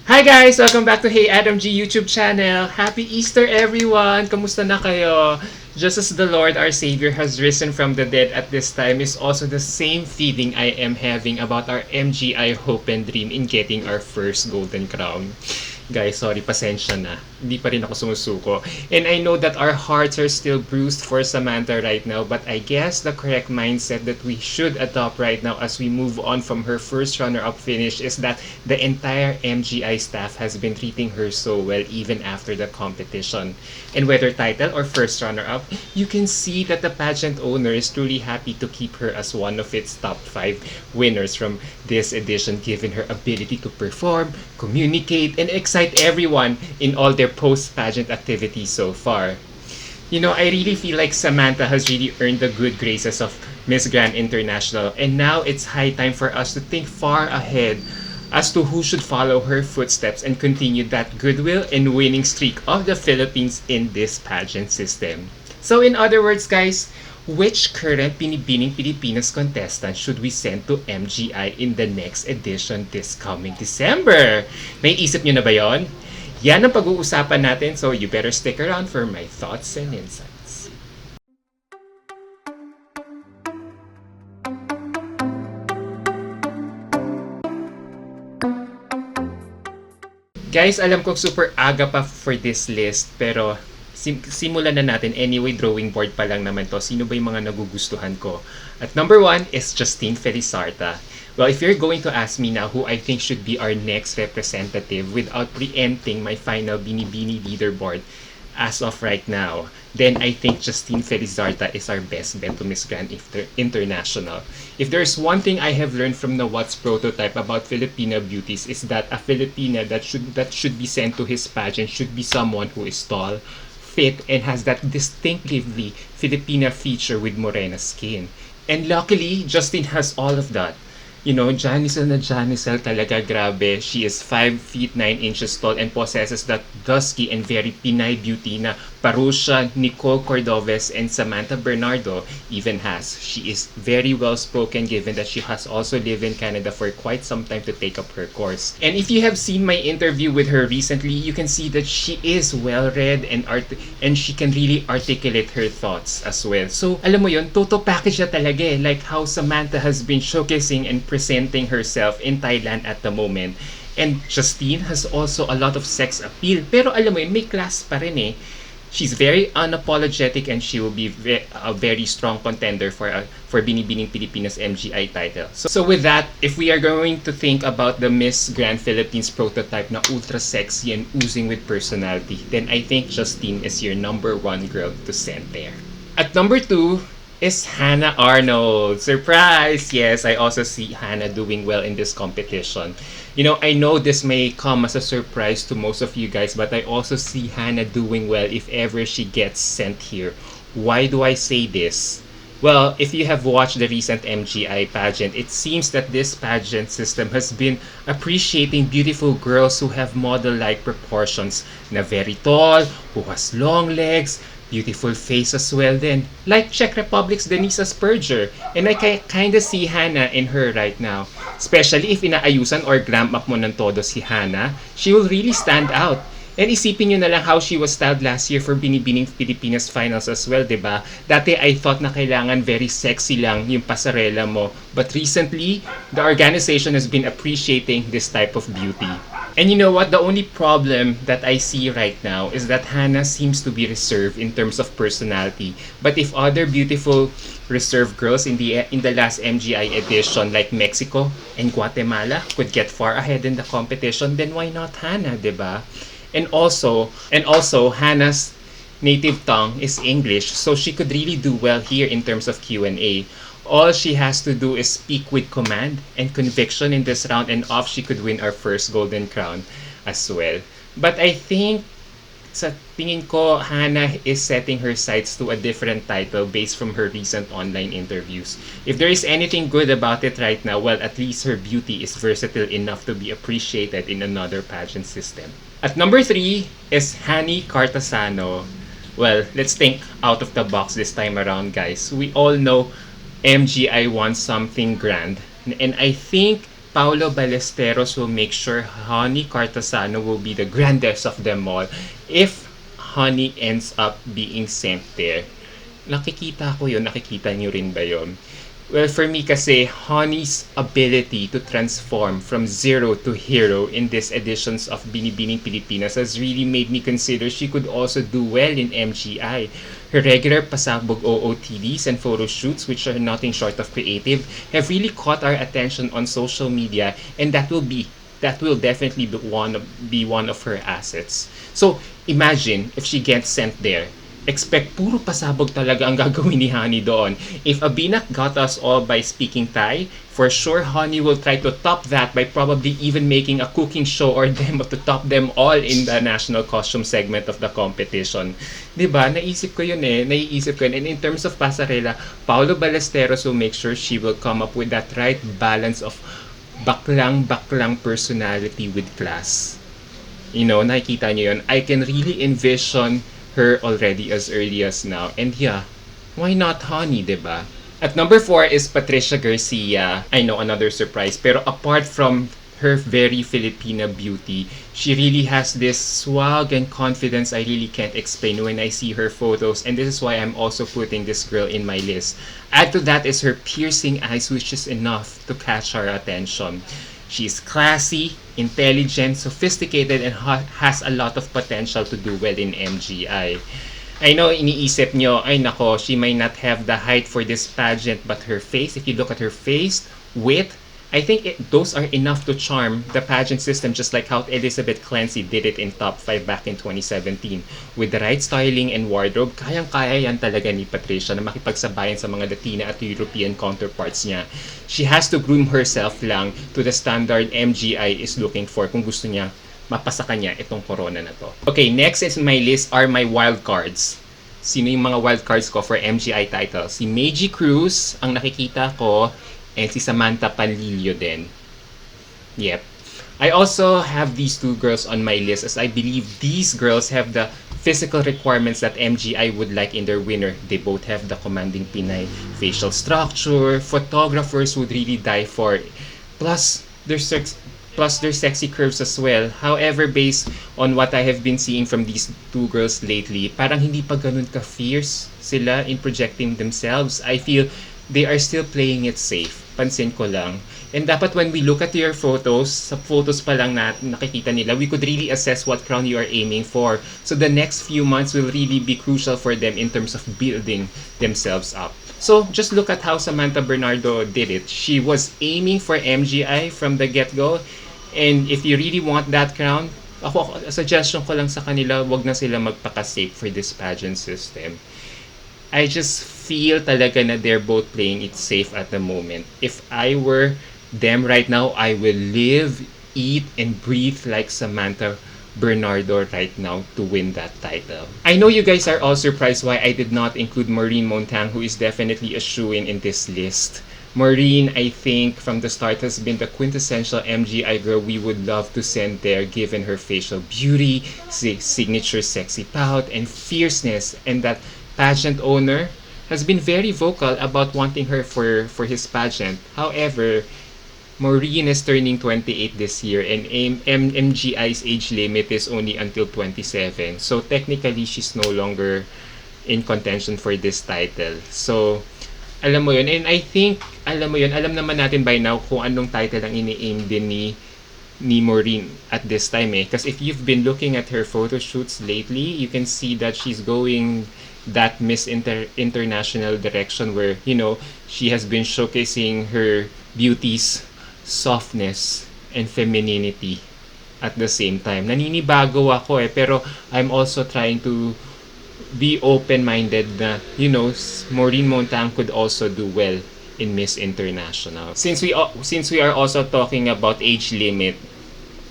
Hi guys! Welcome back to Hey Adam G YouTube channel. Happy Easter everyone! Kamusta na kayo? Just as the Lord our Savior has risen from the dead at this time is also the same feeling I am having about our MGI hope and dream in getting our first golden crown. Guys, sorry, pasensya na. Hindi pa rin ako sumusuko. And I know that our hearts are still bruised for Samantha right now, but I guess the correct mindset that we should adopt right now as we move on from her first runner-up finish is that the entire MGI staff has been treating her so well even after the competition. And whether title or first runner-up, you can see that the pageant owner is truly happy to keep her as one of its top 5 winners from this edition, given her ability to perform, communicate, and excite everyone in all their post-pageant activities so far. You know, I really feel like Samantha has really earned the good graces of Miss Grand International, and now it's high time for us to think far ahead as to who should follow her footsteps and continue that goodwill and winning streak of the Philippines in this pageant system. So in other words, guys, which current Binibining Pilipinas contestant should we send to MGI in the next edition this coming December? May isip nyo na ba yon? Yan ang pag-uusapan natin, so you better stick around for my thoughts and insights. Guys, alam kong super aga pa for this list, pero simulan na natin. Anyway, drawing board pa lang naman to. Sino ba yung mga nagugustuhan ko? At number 1 is Justine Ferrera. Well, if you're going to ask me now who I think should be our next representative without preempting my final Binibini leaderboard as of right now, then I think Justine Ferrera is our best bet to Miss Grand International. If there's one thing I have learned from the What's prototype about Filipina beauties is that a Filipina that should be sent to his pageant should be someone who is tall, fit, and has that distinctively Filipina feature with morena skin. And luckily, Justine has all of that. You know, Janisel na Janisel talaga, grabe. She is 5 feet 9 inches tall and possesses that dusky and very Pinay beauty na Parusia, Nicole Cordoves, and Samantha Bernardo even has. She is very well spoken given that she has also lived in Canada for quite some time to take up her course. And if you have seen my interview with her recently, you can see that she is well read and she can really articulate her thoughts as well. So, alam mo yun, total package na talaga eh. Like how Samantha has been showcasing and presenting herself in Thailand at the moment. And Justine has also a lot of sex appeal. Pero alam mo yun, may class pa rin eh. She's very unapologetic and she will be a very strong contender for Binibining Pilipinas MGI title. So with that, if we are going to think about the Miss Grand Philippines prototype na ultra sexy and oozing with personality, then I think Justine is your number 1 girl to send there. At number 2 is Hannah Arnold. Surprise! Yes, I also see Hannah doing well in this competition. You know, I know this may come as a surprise to most of you guys, but I also see Hannah doing well if ever she gets sent here. Why do I say this? Well, if you have watched the recent MGI pageant, it seems that this pageant system has been appreciating beautiful girls who have model-like proportions, na very tall, who has long legs, beautiful face as well then, like Czech Republic's Denise Asperger. And I kinda see Hannah in her right now. Especially if inaayusan or glam up mo ng todo si Hannah, she will really stand out. And isipin nyo na lang how she was styled last year for Binibining Pilipinas finals as well, diba? Dati I thought na kailangan very sexy lang yung pasarela mo. But recently, the organization has been appreciating this type of beauty. And you know what? The only problem that I see right now is that Hannah seems to be reserved in terms of personality. But if other beautiful reserved girls in the last MGI edition like Mexico and Guatemala could get far ahead in the competition, then why not Hannah, diba? And also Hannah's native tongue is English, so she could really do well here in terms of Q&A. All she has to do is speak with command and conviction in this round, and off she could win our first golden crown as well. But I think sa tingin ko, Hannah is setting her sights to a different title based from her recent online interviews. If there is anything good about it right now, well, at least her beauty is versatile enough to be appreciated in another pageant system. At number 3 is Hani Cartagena. Well, let's think out of the box this time around, guys. We all know MGI wants something grand. And I think Paolo Ballesteros will make sure Honey Cartasano will be the grandest of them all if Honey ends up being sent there. Nakikita ko yun. Nakikita niyo rin ba yun? Well, for me kasi, Honey's ability to transform from zero to hero in these editions of Binibining Pilipinas has really made me consider she could also do well in MGI. Her regular pasabog OOTDs and photo shoots, which are nothing short of creative, have really caught our attention on social media, and that will definitely be one of her assets. So, imagine if she gets sent there. Expect puro pasabog talaga ang gagawin ni Honey doon. If Abinak got us all by speaking Thai, for sure Honey will try to top that by probably even making a cooking show or demo to top them all in the national costume segment of the competition. Diba? Naiisip ko yun. And in terms of pasarela, Paolo Ballesteros will make sure she will come up with that right balance of baklang personality with class. Nakikita niyo yun. I can really envision her already as early as now. And yeah, why not Honey, diba? At number 4 is Patricia Garcia. I know, another surprise. Pero apart from her very Filipina beauty, she really has this swag and confidence I really can't explain when I see her photos. And this is why I'm also putting this girl in my list. Add to that is her piercing eyes, which is enough to catch our attention. She's classy, intelligent, sophisticated, and has a lot of potential to do well in MGI. I know, iniisip nyo, ay nako, she might not have the height for this pageant, but her face, if you look at her face, width, I think those are enough to charm the pageant system, just like how Elizabeth Clancy did it in Top 5 back in 2017. With the right styling and wardrobe, kayang-kaya yan talaga ni Patricia na makipagsabayan sa mga Latina at European counterparts niya. She has to groom herself lang to the standard MGI is looking for kung gusto niya mapasa kanya itong corona na to. Okay, next is my list are my wildcards. Sino yung mga wildcards ko for MGI titles? Si Meiji Cruz, ang nakikita ko, and si Samantha Panlilio din. Yep. I also have these two girls on my list as I believe these girls have the physical requirements that MGI would like in their winner. They both have the commanding Pinay facial structure. Photographers would really die for it. Plus their sexy curves as well. However, based on what I have been seeing from these two girls lately, parang hindi pa ganun ka-fierce sila in projecting themselves. I feel they are still playing it safe. Pansin ko lang. And dapat when we look at your photos, sa photos pa lang na nakikita nila, we could really assess what crown you are aiming for. So the next few months will really be crucial for them in terms of building themselves up. So just look at how Samantha Bernardo did it. She was aiming for MGI from the get-go. And if you really want that crown, suggestion ko lang sa kanila, wag na sila magpaka-safe for this pageant system. I just feel talaga na they're both playing it safe at the moment. If I were them right now, I will live, eat, and breathe like Samantha Bernardo right now to win that title. I know you guys are all surprised why I did not include Maureen Montan, who is definitely a shoo-in in this list. Maureen, I think, from the start has been the quintessential MGI girl we would love to send there given her facial beauty, signature sexy pout, and fierceness, and that pageant owner has been very vocal about wanting her for his pageant. However, Maureen is turning 28 this year and MGI's age limit is only until 27. So technically, she's no longer in contention for this title. So, alam mo yun. And I think, alam naman natin by now kung anong title ang ini-aim din ni Maureen at this time eh. Because if you've been looking at her photo shoots lately, you can see that she's going that Miss International direction where, she has been showcasing her beauty's softness and femininity at the same time. Naninibago ako eh, pero I'm also trying to be open-minded na, Maureen Montan could also do well in Miss International. Since we are also talking about age limit,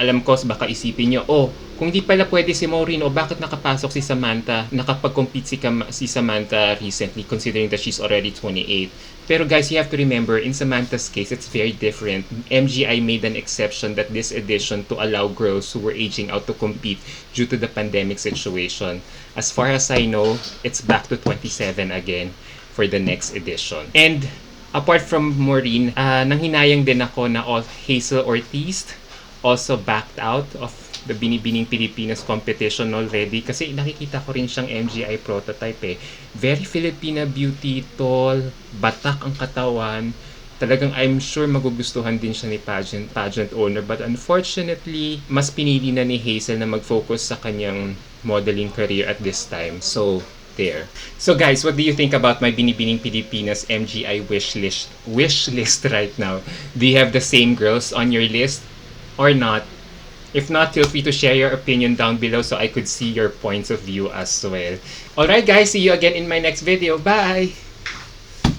alam ko, baka isipin nyo, kung di pala pwede si Maureen, bakit nakapasok si Samantha, nakapag-compete si Samantha recently, considering that she's already 28. Pero guys, you have to remember, in Samantha's case, it's very different. MGI made an exception that this edition to allow girls who were aging out to compete due to the pandemic situation. As far as I know, it's back to 27 again for the next edition. And Apart from Maureen, nanghinayang din ako na Hazel Ortiz also backed out of the Binibining Pilipinas competition already kasi nakikita ko rin siyang MGI prototype eh. Very Filipina beauty, tall, batak ang katawan. Talagang I'm sure magugustuhan din siya ni pageant owner, but unfortunately, mas pinili na ni Hazel na mag-focus sa kanyang modeling career at this time. So, there. So guys, what do you think about my Binibining Pilipinas MGI wish list right now? Do you have the same girls on your list or not? If not, feel free to share your opinion down below so I could see your points of view as well. Alright guys, see you again in my next video. Bye!